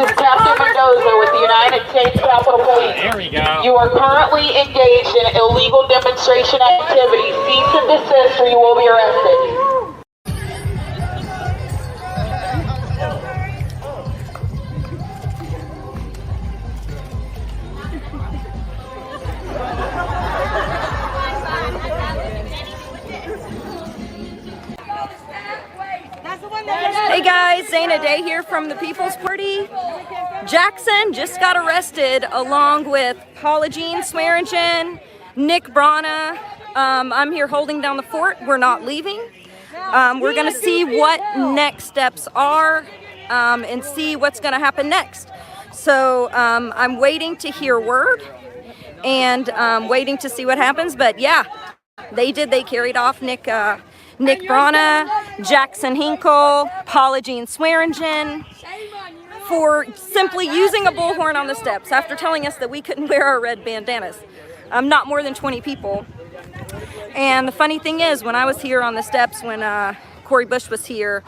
is Captain Mendoza with the United States Capitol Police. There we go. You are currently engaged in illegal demonstration activity. Cease and desist or you will be arrested. Hey guys, Zayna Day here from the People's Party. Jackson just got arrested along with Paula Jean Swearingen, Nick Brana. I'm here holding down the fort. We're not leaving. We're gonna see what next steps are and see what's gonna happen next. So I'm waiting to hear word and waiting to see what happens. But yeah, they carried off Nick Brana, Jackson Hinkle, Paula Jean Swearingen for simply using a bullhorn on the steps after telling us that we couldn't wear our red bandanas. Not more than 20 people. And the funny thing is, when I was here on the steps, when Cori Bush was here,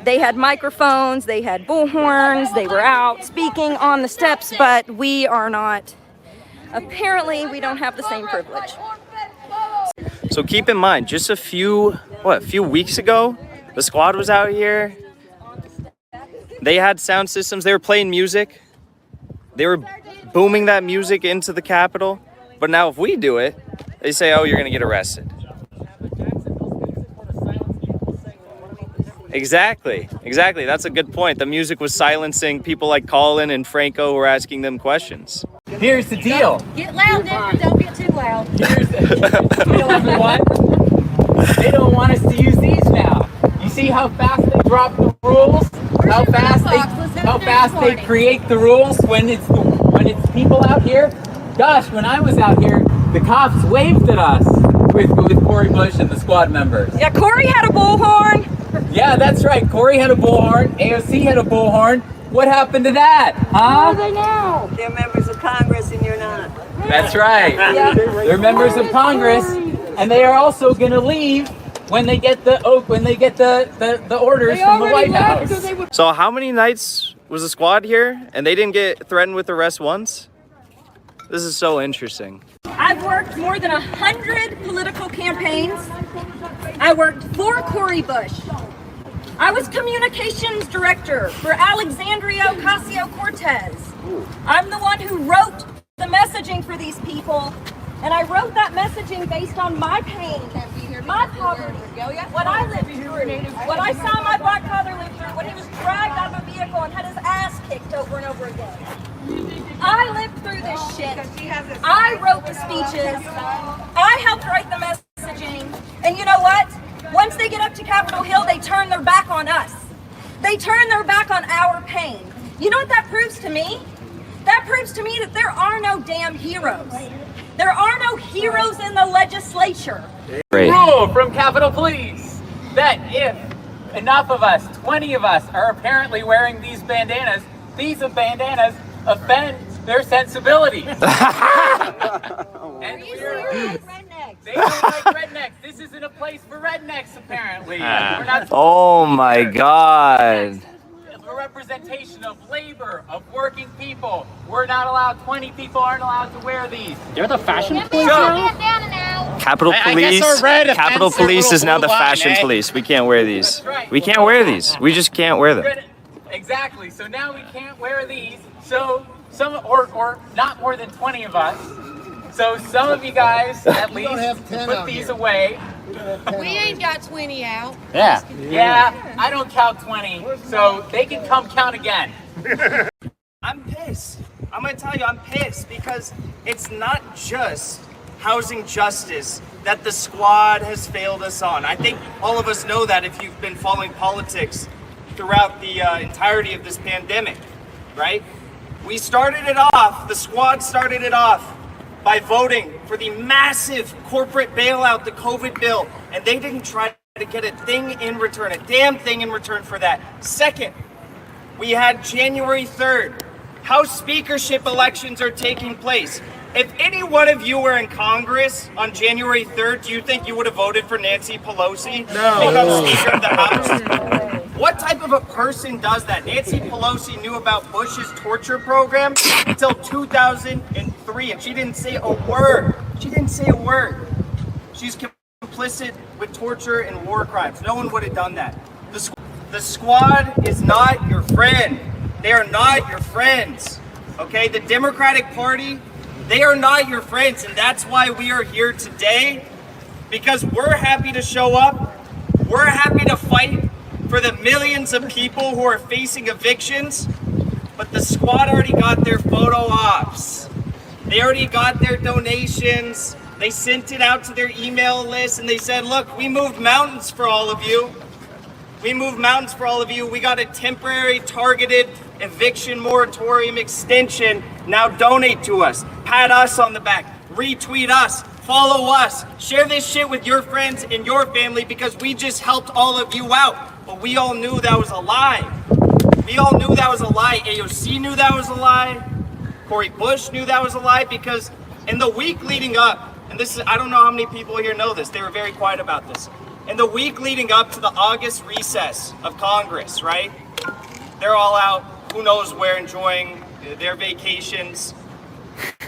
they had microphones, they had bullhorns, they were out speaking on the steps, but we are not. Apparently, we don't have the same privilege. So keep in mind, just a few weeks ago, the squad was out here. They had sound systems, they were playing music. They were booming that music into the Capitol. But now if we do it, they say, oh, you're gonna get arrested. Exactly. That's a good point. The music was silencing people like Colin and Franco who were asking them questions. Here's the deal. Get loud, Nick. Don't get too loud. Here's the deal, everyone. They don't want us to use these now. You see how fast they drop the rules? How fast they create the rules when it's people out here? Gosh, when I was out here, the cops waved at us with Cori Bush and the squad members. Yeah, Cori had a bullhorn. Yeah, that's right. Cori had a bullhorn. AOC had a bullhorn. What happened to that? Huh? Where are they now? They're members of Congress and you're not. That's right. Yeah. They're members of Congress, and they are also going to leave when they get the orders from the White House. So how many nights was the squad here and they didn't get threatened with arrest once? This is so interesting. I've worked more than 100 political campaigns. I worked for Cori Bush. I was communications director for Alexandria Ocasio-Cortez. I'm the one who wrote the messaging for these people, and I wrote that messaging based on my pain, my poverty, what I lived through, what I saw my black father live through when he was dragged out of a vehicle and had his ass kicked over and over again. I lived through this shit. I wrote the speeches. I helped write the messaging. And you know what? Once they get up to Capitol Hill, they turn their back on us. They turn their back on our pain. You know what that proves to me? That proves to me that there are no damn heroes. There are no heroes in the legislature. Great. Rule from Capitol Police that if enough of us, 20 of us, are apparently wearing these bandanas offend their sensibilities. And they don't like rednecks. This isn't a place for rednecks, apparently. We're not Oh my God. a representation of labor, of working people. We're not allowed, 20 people aren't allowed to wear these. They're the fashion police now? Capitol I guess Police. our red Capitol offends their Police is now the rule a lot, fashion eh? police. We can't wear these. That's right. We can't wear these. We just can't wear them. Exactly. So now we can't wear these. So or not more than 20 of us. So some of you guys at least put these away. We ain't got 20 out. Yeah. Yeah, I don't count 20, so they can come count again. I'm pissed. I'm gonna tell you, I'm pissed because it's not just housing justice that the squad has failed us on. I think all of us know that if you've been following politics throughout the entirety of this pandemic, right? We started it off, the squad started it off by voting for the massive corporate bailout, the COVID bill, and they didn't try to get a thing in return, a damn thing in return for that. Second, we had January 3rd. House speakership elections are taking place. If any one of you were in Congress on January 3rd, do you think you would have voted for Nancy Pelosi to become Speaker of the House? What type of a person does that? Nancy Pelosi knew about Bush's torture program until 2003, and she didn't say a word. She didn't say a word. She's complicit with torture and war crimes. No one would have done that. The squad is not your friend. They are not your friends. Okay? The Democratic Party, they are not your friends, and that's why we are here today, because we're happy to show up. We're happy to fight for the millions of people who are facing evictions, but the squad already got their photo ops. They already got their donations. They sent it out to their email list and they said, look, we moved mountains for all of you. We moved mountains for all of you. We got a temporary targeted eviction moratorium extension. Now donate to us. Pat us on the back. Retweet us. Follow us. Share this shit with your friends and your family because we just helped all of you out. But we all knew that was a lie. We all knew that was a lie. AOC knew that was a lie. Cori Bush knew that was a lie because in the week leading up, and this is, I don't know how many people here know this, they were very quiet about this. In the week leading up to the August recess of Congress, right? They're all out, who knows where, enjoying their vacations.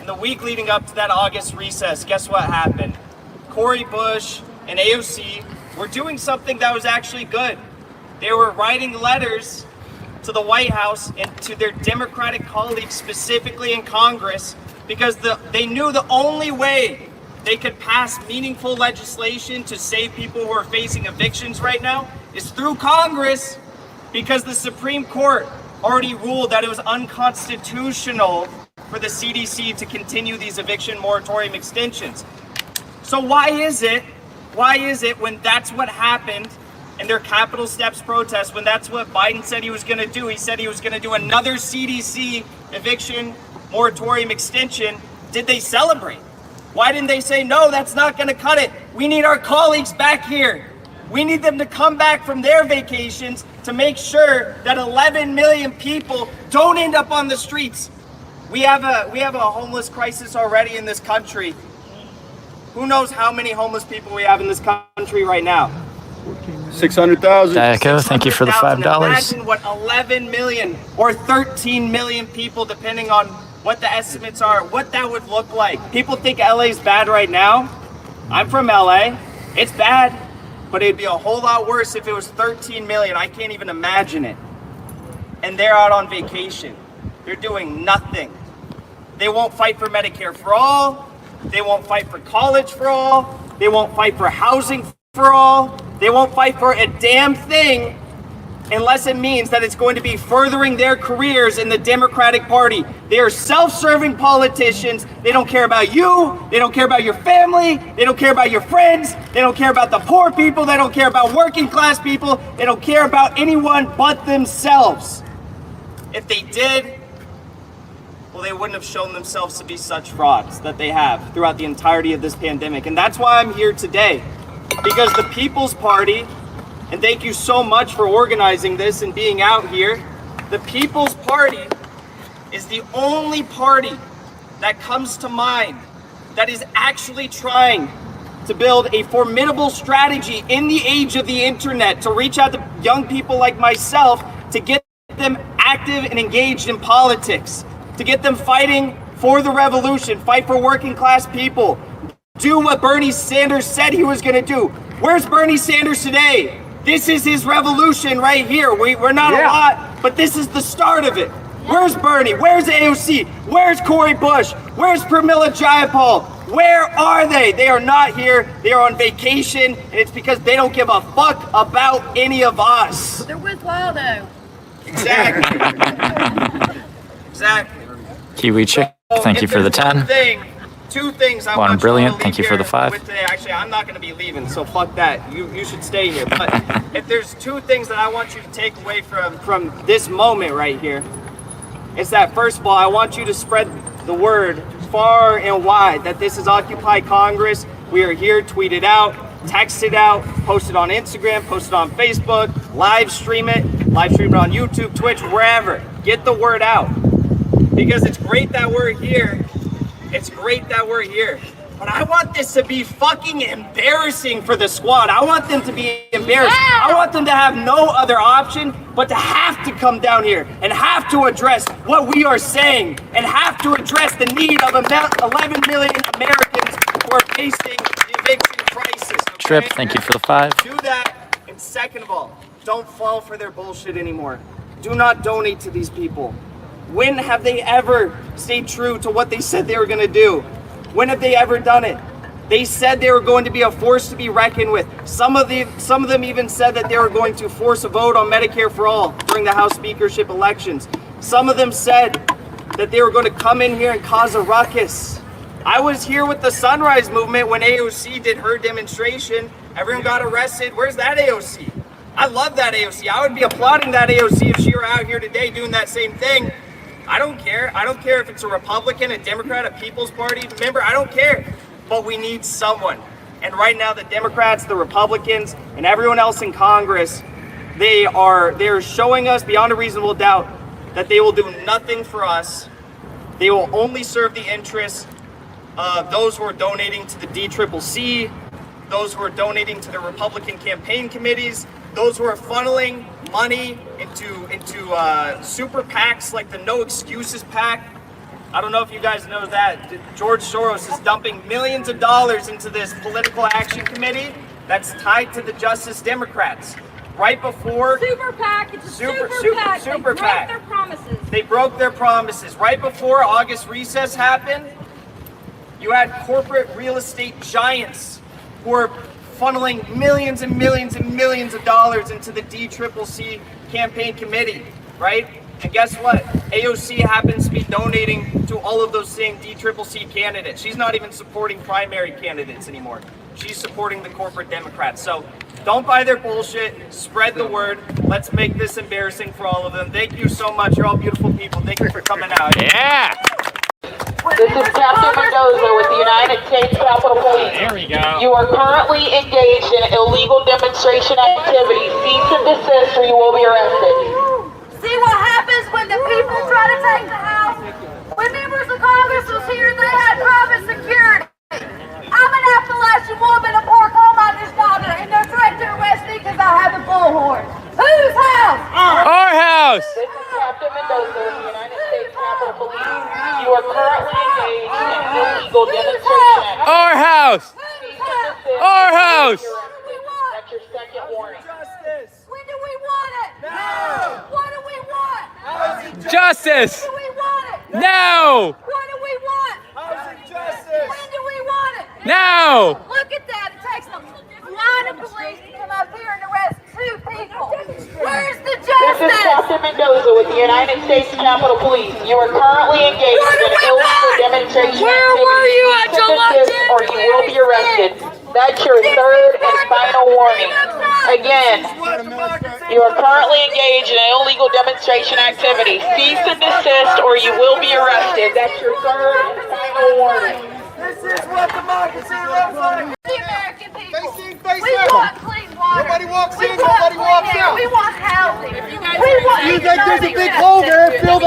In the week leading up to that August recess, guess what happened? Cori Bush and AOC were doing something that was actually good. They were writing letters to the White House and to their Democratic colleagues, specifically in Congress, because they knew the only way they could pass meaningful legislation to save people who are facing evictions right now is through Congress, because the Supreme Court already ruled that it was unconstitutional for the CDC to continue these eviction moratorium extensions. So why is it when that's what happened in their Capitol Steps protest, when that's what Biden said he was going to do, he said he was going to do another CDC eviction moratorium extension, did they celebrate? Why didn't they say, no, that's not going to cut it? We need our colleagues back here. We need them to come back from their vacations to make sure that 11 million people don't end up on the streets. We have a homeless crisis already in this country. Who knows how many homeless people we have in this country right now? 600,000. Echo, thank you for the $5. Imagine what 11 million or 13 million people, depending on what the estimates are, what that would look like. People think LA is bad right now. I'm from LA. It's bad, but it'd be a whole lot worse if it was 13 million. I can't even imagine it. And they're out on vacation. They're doing nothing. They won't fight for Medicare for all. They won't fight for college for all. They won't fight for housing for all. They won't fight for a damn thing unless it means that it's going to be furthering their careers in the Democratic Party. They are self-serving politicians. They don't care about you. They don't care about your family. They don't care about your friends. They don't care about the poor people. They don't care about working class people. They don't care about anyone but themselves. If they did, well, they wouldn't have shown themselves to be such frauds that they have throughout the entirety of this pandemic. And that's why I'm here today, because the People's Party, and thank you so much for organizing this and being out here, the People's Party is the only party that comes to mind that is actually trying to build a formidable strategy in the age of the internet to reach out to young people like myself, to get them active and engaged in politics, to get them fighting for the revolution, fight for working class people, do what Bernie Sanders said he was going to do. Where's Bernie Sanders today? This is his revolution right here. We're not a lot, but this is the start of it. Where's Bernie? Where's AOC? Where's Cori Bush? Where's Pramila Jayapal? Where are they? They are not here. They are on vacation, and it's because they don't give a fuck about any of us. They're with Waldo. Exactly. Exactly. Kiwi Chick, thank you for the 10. Two things I Juan want Brilliant, you to thank you leave for the here 5. with today. Actually, I'm not going to be leaving, so fuck that. You should stay here. But if there's two things that I want you to take away from this moment right here, it's that, first of all, I want you to spread the word far and wide that this is Occupy Congress. We are here. Tweet it out, text it out, post it on Instagram, post it on Facebook, live stream it on YouTube, Twitch, wherever. Get the word out, because it's great that we're here. It's great that we're here, But I want this to be fucking embarrassing for the squad. I want them to be embarrassed. I want them to have no other option but to have to come down here and have to address what we are saying and have to address the need of 11 million Americans who are facing the eviction crisis. Okay? Trip, thank you for the 5. Do that. And second of all, don't fall for their bullshit anymore. Do not donate to these people. When have they ever stayed true to what they said they were going to do? When have they ever done it? They said they were going to be a force to be reckoned with. Some of them even said that they were going to force a vote on Medicare for all during the House speakership elections. Some of them said that they were going to come in here and cause a ruckus. I was here with the Sunrise Movement when AOC did her demonstration. Everyone got arrested. Where's that AOC? I love that AOC. I would be applauding that AOC if she were out here today doing that same thing. I don't care. I don't care if it's a Republican, a Democrat, a People's Party member. I don't care. But we need someone. And right now, the Democrats, the Republicans, and everyone else in Congress, they're showing us beyond a reasonable doubt that they will do nothing for us. They will only serve the interests of those who are donating to the DCCC, those who are donating to the Republican campaign committees, those who are funneling money into super PACs like the No Excuses PAC. I don't know if you guys know that George Soros is dumping millions of dollars into this political action committee that's tied to the Justice Democrats. Right before Super PAC, it's a super PAC. They broke their promises. They broke their promises. Right before August recess happened, you had corporate real estate giants who are funneling millions and millions and millions of dollars into the DCCC campaign committee, right? And guess what? AOC happens to be donating to all of those same DCCC candidates. She's not even supporting primary candidates anymore. She's supporting the corporate Democrats. So don't buy their bullshit. Spread the word. Let's make this embarrassing for all of them. Thank you so much. You're all beautiful people. Thank you for coming out. Yeah! This is Captain Mendoza with the United States Capitol Police. There we go. You are currently engaged in illegal demonstration activity. Cease and desist or you will be arrested. See what happens when the people try to take the house? When members of Congress was here, they had private security. I'm an Appalachian woman, a poor coal miner's daughter, and they're trying to arrest me because I have the bullhorns. Whose house? Our house! This is Captain Mendoza with the United States Capitol Police. You are currently engaged in illegal demonstration activity. Our house! Our house! That's your second warning. When do we want it? Now! What do we want? Justice! When do we want it? Now! What do we want? When do we want it? Now! Look at that. It takes a line of police to come up here and arrest 2 people. Where's the This is justice? Captain Mendoza with the United States Capitol Police. You are currently engaged in illegal demonstration Where activity. were you at Cease and July desist or you will be arrested. That's your third and final warning. Again, you are currently engaged in illegal demonstration activity. Cease and desist or you will be arrested. That's your third and final warning. This is what democracy looks like. The American people. Face We out. want clean water. Nobody walks We in, want nobody clean walks air. out. We want housing. We want You think there's a big hole there? Fill